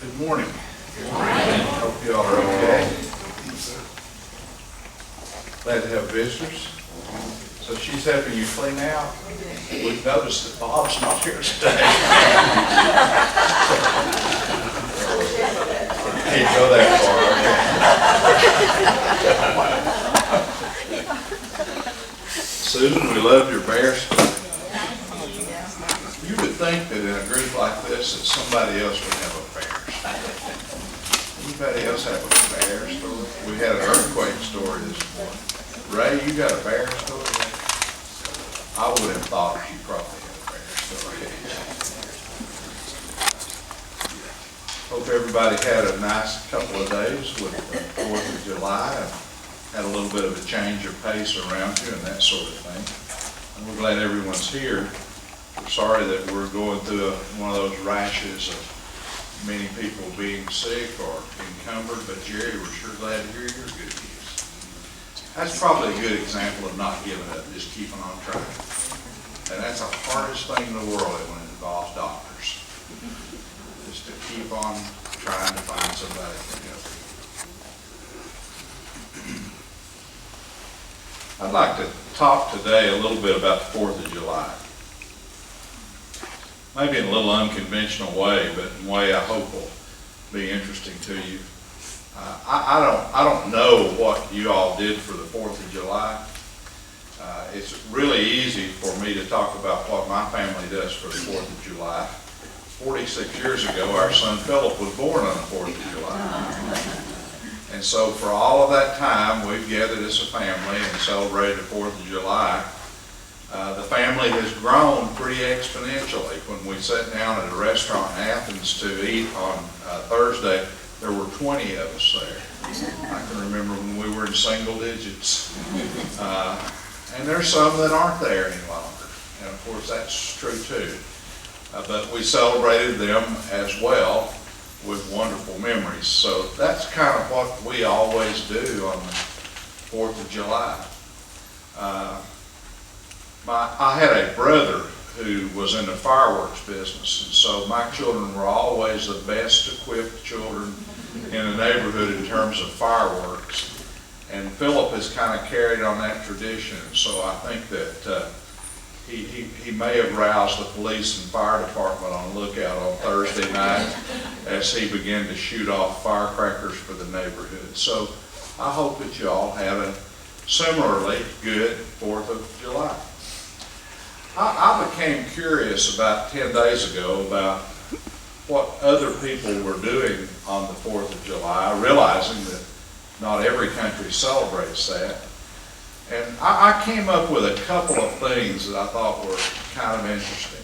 Good morning. Good morning. Hope you all are okay. Glad to have visitors. So she's helping you clean out. We've noticed that Bob's not here today. Can't go that far. Susan, we love your bears. You would think that in a group like this that somebody else would have a bear. Anybody else have a bear story? We had an earthquake story this morning. Ray, you got a bear story? I would have thought you probably had a bear story. Hope everybody had a nice couple of days with the 4th of July and had a little bit of a change of pace around you and that sort of thing. And we're glad everyone's here. We're sorry that we're going through one of those rashes of many people being sick or encumbered, but Jerry, we're sure glad to hear your good news. That's probably a good example of not giving up, just keeping on trying. And that's the hardest thing in the world when it involves doctors, just to keep on trying to find somebody that can help you. I'd like to talk today a little bit about the 4th of July. Maybe in a little unconventional way, but in a way I hope will be interesting to you. I don't know what you all did for the 4th of July. It's really easy for me to talk about what my family does for the 4th of July. 46 years ago, our son Philip was born on the 4th of July. And so for all of that time, we've gathered as a family and celebrated the 4th of July. The family has grown pretty exponentially. When we sat down at a restaurant in Athens to eat on Thursday, there were 20 of us there. I can remember when we were in single digits. And there's some that aren't there any longer. And of course that's true too. But we celebrated them as well with wonderful memories. So that's kind of what we always do on the 4th of July. I had a brother who was in the fireworks business, and so my children were always the best equipped children in the neighborhood in terms of fireworks. And Philip has kind of carried on that tradition, so I think that he may have roused the police and fire department on lookout on Thursday night as he began to shoot off firecrackers for the neighborhood. So I hope that you all had a similarly good 4th of July. I became curious about 10 days ago about what other people were doing on the 4th of July, realizing that not every country celebrates that. And I came up with a couple of things that I thought were kind of interesting.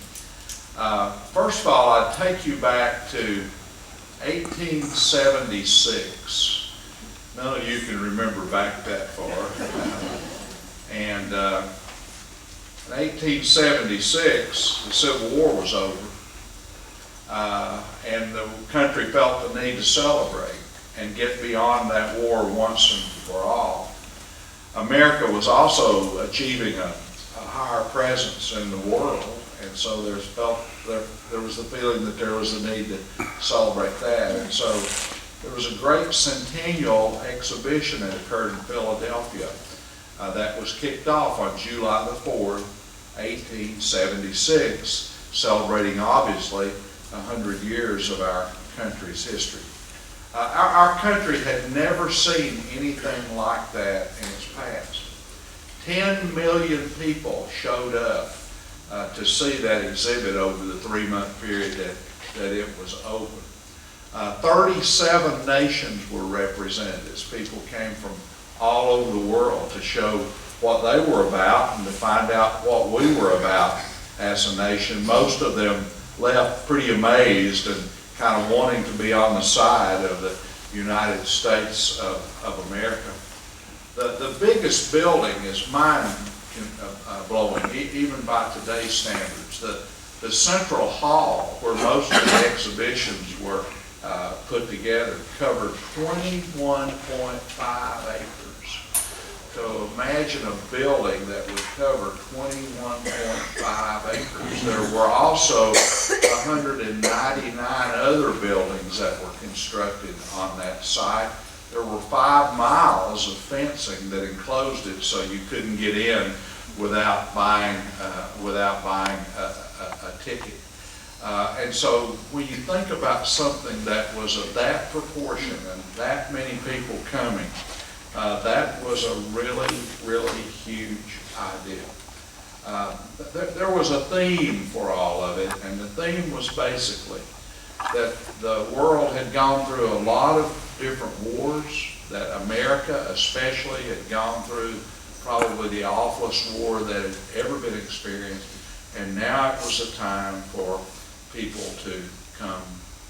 First of all, I'd take you back to 1876. None of you can remember back that far. And in 1876, the Civil War was over, and the country felt the need to celebrate and get beyond that war once and for all. America was also achieving a higher presence in the world, and so there was the feeling that there was a need to celebrate that. And so there was a great centennial exhibition that occurred in Philadelphia that was kicked off on July the 4th, 1876, celebrating obviously 100 years of our country's history. Our country had never seen anything like that in its past. 10 million people showed up to see that exhibit over the 3-month period that it was open. 37 nations were represented as people came from all over the world to show what they were about and to find out what we were about as a nation. Most of them left pretty amazed and kind of wanting to be on the side of the United States of America. The biggest building is mind-blowing, even by today's standards. The Central Hall, where most of the exhibitions were put together, covered 21.5 acres. to imagine a building that would cover 21.5 acres. There were also 199 other buildings that were constructed on that site. There were 5 miles of fencing that enclosed it, so you couldn't get in without buying a ticket. And so when you think about something that was of that proportion and that many people coming, that was a really, really huge idea. There was a theme for all of it, and the theme was basically that the world had gone through a lot of different wars, that America especially had gone through probably the awfulest war that had ever been experienced, and now it was a time for people to come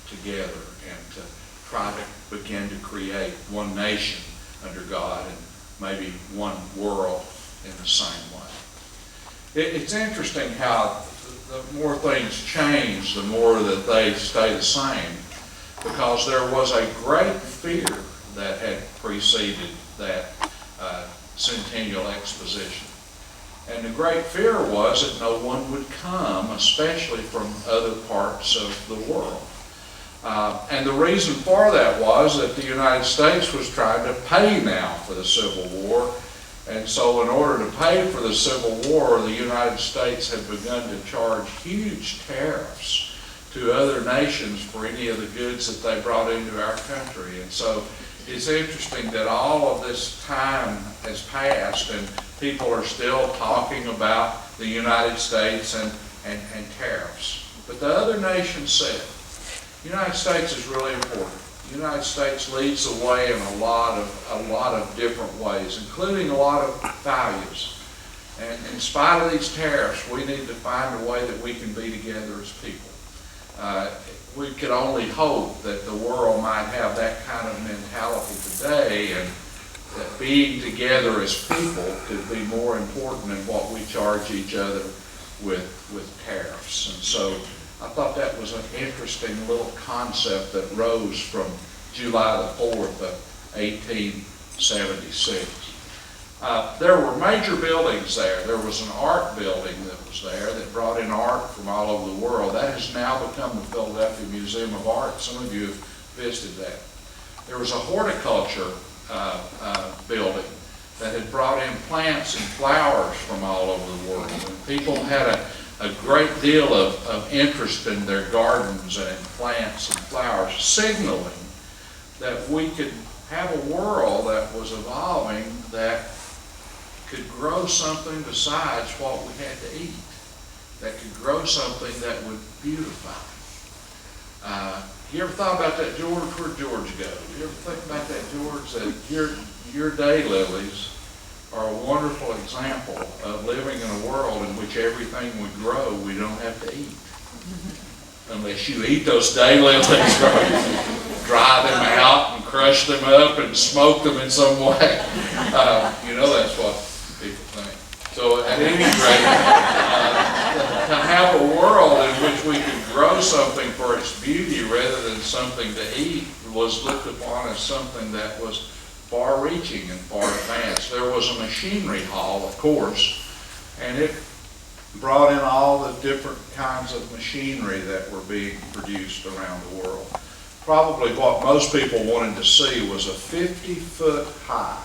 together and to try to begin to create one nation under God and maybe one world in the same way. It's interesting how the more things change, the more that they stay the same, because there was a great fear that had preceded that Centennial Exposition. And the great fear was that no one would come, especially from other parts of the world. And the reason for that was that the United States was trying to pay now for the Civil War. And so in order to pay for the Civil War, the United States had begun to charge huge tariffs to other nations for any of the goods that they brought into our country. And so it's interesting that all of this time has passed and people are still talking about the United States and tariffs. But the other nations said, the United States is really important. The United States leads the way in a lot of different ways, including a lot of values. And in spite of these tariffs, we need to find a way that we can be together as people. We could only hope that the world might have that kind of mentality today, and that being together as people could be more important than what we charge each other with tariffs. And so I thought that was an interesting little concept that rose from July the 4th of 1876. There were major buildings there. There was an art building that was there that brought in art from all over the world. That has now become the Philadelphia Museum of Art. Some of you have visited that. There was a horticulture building that had brought in plants and flowers from all over the world. And people had a great deal of interest in their gardens and in plants and flowers, signaling that we could have a world that was evolving that could grow something besides what we had to eat, that could grow something that would beautify. You ever thought about that, George? Where'd George go? You ever think about that, George? That your daylilies are a wonderful example of living in a world in which everything we grow we don't have to eat. Unless you eat those daylilies, or dry them out and crush them up and smoke them in some way. You know that's what people think. So at any rate, to have a world in which we could grow something for its beauty rather than something to eat was looked upon as something that was far-reaching and far advanced. There was a machinery hall, of course, and it brought in all the different kinds of machinery that were being produced around the world. Probably what most people wanted to see was a 50-foot high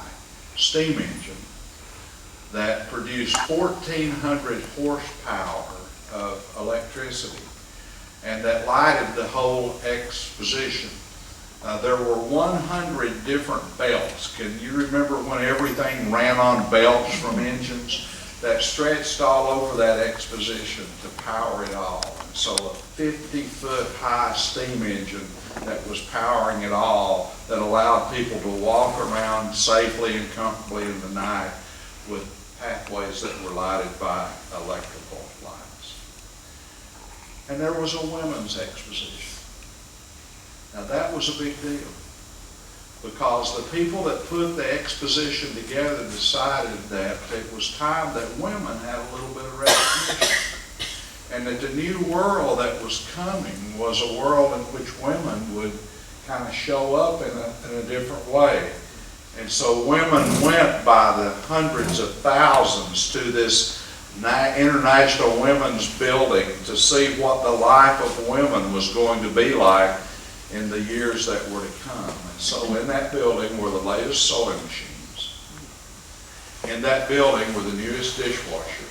steam engine that produced 1,400 horsepower of electricity and that lighted the whole exposition. There were 100 different belts. Can you remember when everything ran on belts from engines that stretched all over that exposition to power it all? And so a 50-foot high steam engine that was powering it all, that allowed people to walk around safely and comfortably in the night with pathways that were lighted by electrical lights. And there was a women's exposition. Now that was a big deal, because the people that put the exposition together decided that it was time that women had a little bit of recognition, and that the new world that was coming was a world in which women would kind of show up in a different way. And so women went by the hundreds of thousands to this International Women's Building to see what the life of women was going to be like in the years that were to come. And so in that building were the latest sewing machines. In that building were the newest dishwashers.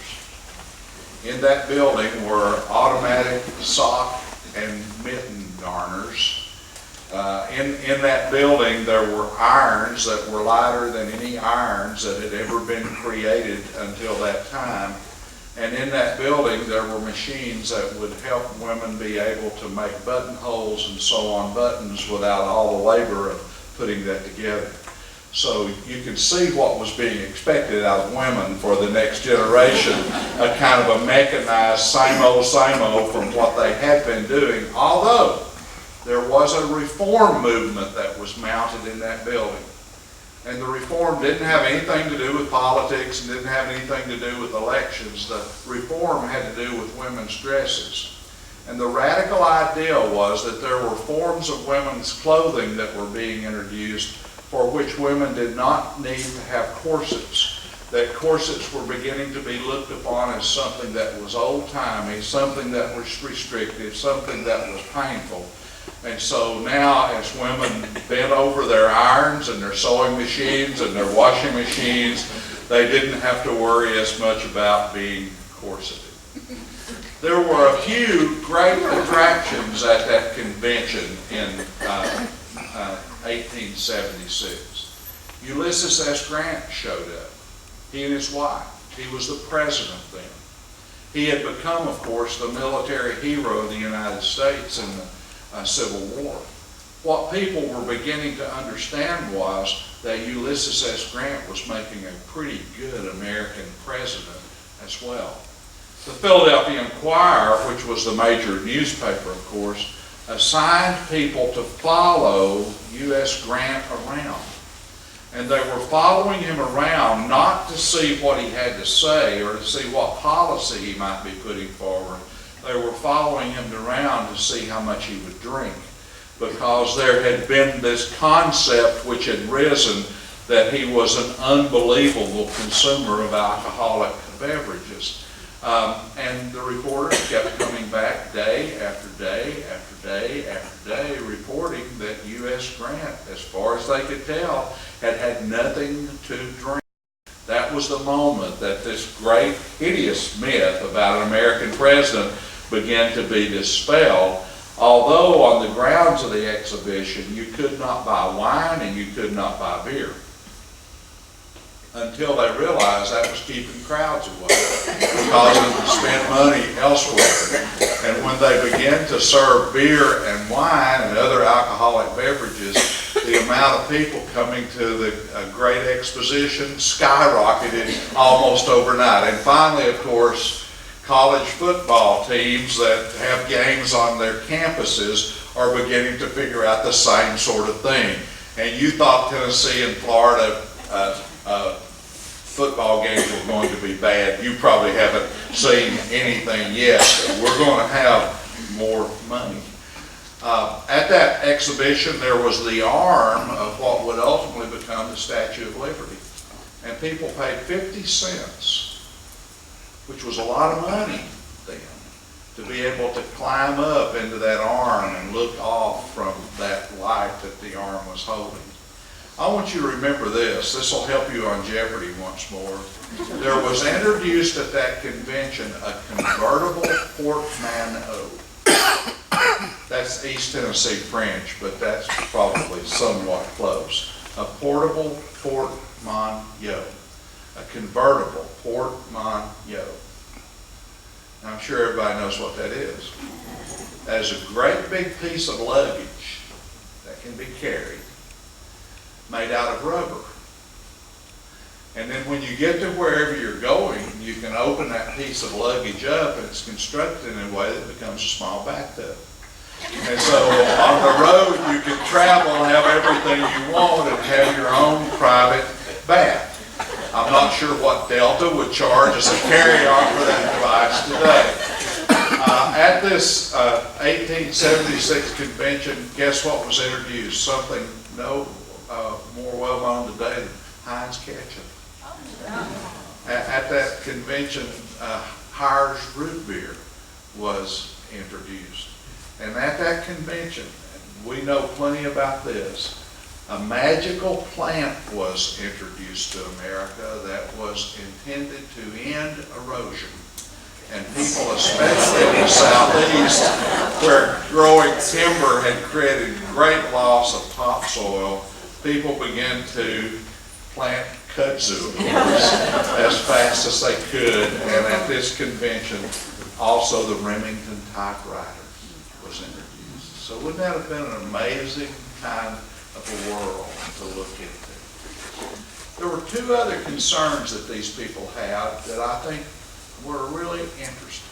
In that building were automatic sock and mitten garners. In that building there were irons that were lighter than any irons that had ever been created until that time. And in that building there were machines that would help women be able to make buttonholes and sew on buttons without all the labor of putting that together. So you can see what was being expected out of women for the next generation, a kind of a mechanized same old from what they had been doing, although there was a reform movement that was mounted in that building. And the reform didn't have anything to do with politics and didn't have anything to do with elections. The reform had to do with women's dresses. And the radical idea was that there were forms of women's clothing that were being introduced for which women did not need to have corsets. That corsets were beginning to be looked upon as something that was old-timey, something that was restrictive, something that was painful. And so now as women bent over their irons and their sewing machines and their washing machines, they didn't have to worry as much about being corseted. There were a few great attractions at that convention in 1876. Ulysses S. Grant showed up. He and his wife. He was the president then. He had become, of course, the military hero of the United States in the Civil War. What people were beginning to understand was that Ulysses S. Grant was making a pretty good American president as well. The Philadelphia Inquirer, which was the major newspaper, of course, assigned people to follow U.S. Grant around. And they were following him around not to see what he had to say or to see what policy he might be putting forward. They were following him around to see how much he would drink, because there had been this concept which had risen that he was an unbelievable consumer of alcoholic beverages. And the reporters kept coming back day after day after day after day reporting that U.S. Grant, as far as they could tell, had had nothing to drink. That was the moment that this great, hideous myth about an American president began to be dispelled, although on the grounds of the exhibition you could not buy wine and you could not buy beer, until they realized that was keeping crowds away, causing them to spend money elsewhere. And when they began to serve beer and wine and other alcoholic beverages, the amount of people coming to the great exposition skyrocketed almost overnight. And finally, of course, college football teams that have games on their campuses are beginning to figure out the same sort of thing. And you thought Tennessee and Florida football games were going to be bad. You probably haven't seen anything yet. We're going to have more money. At that exhibition, there was the arm of what would ultimately become the Statue of Liberty. And people paid 50 cents, which was a lot of money then, to be able to climb up into that arm and look off from that light that the arm was holding. I want you to remember this. This will help you on Jeopardy once more. There was introduced at that convention a convertible portmanteau. That's East Tennessee French, but that's probably somewhat close. A portable portmanteau. A convertible portmanteau. I'm sure everybody knows what that is. That is a great big piece of luggage that can be carried, made out of rubber. And then when you get to wherever you're going, you can open that piece of luggage up, and it's constructed in a way that becomes a small bathtub. And so on the road you can travel and have everything you want and have your own private bath. I'm not sure what Delta would charge as a carry-on for that device today. At this 1876 convention, guess what was introduced? Something no more well known today than Heinz ketchup. At that convention, Hires root beer was introduced. And at that convention, and we know plenty about this, a magical plant was introduced to America that was intended to end erosion. And people, especially in the southeast, where growing timber had created great loss of topsoil, people began to plant kudzu as fast as they could. And at this convention, also the Remington typewriter was introduced. So wouldn't that have been an amazing kind of a world to look into? There were two other concerns that these people had that I think were really interesting.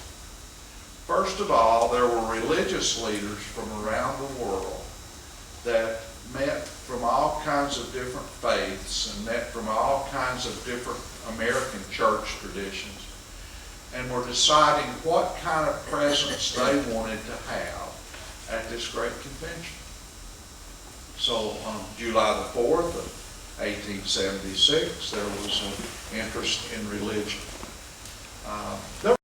First of all, there were religious leaders from around the world that met from all kinds of different faiths and met from all kinds of different American church traditions, and were deciding what kind of presence they wanted to have at this great convention. So on July the 4th of 1876, there was an interest in religion. There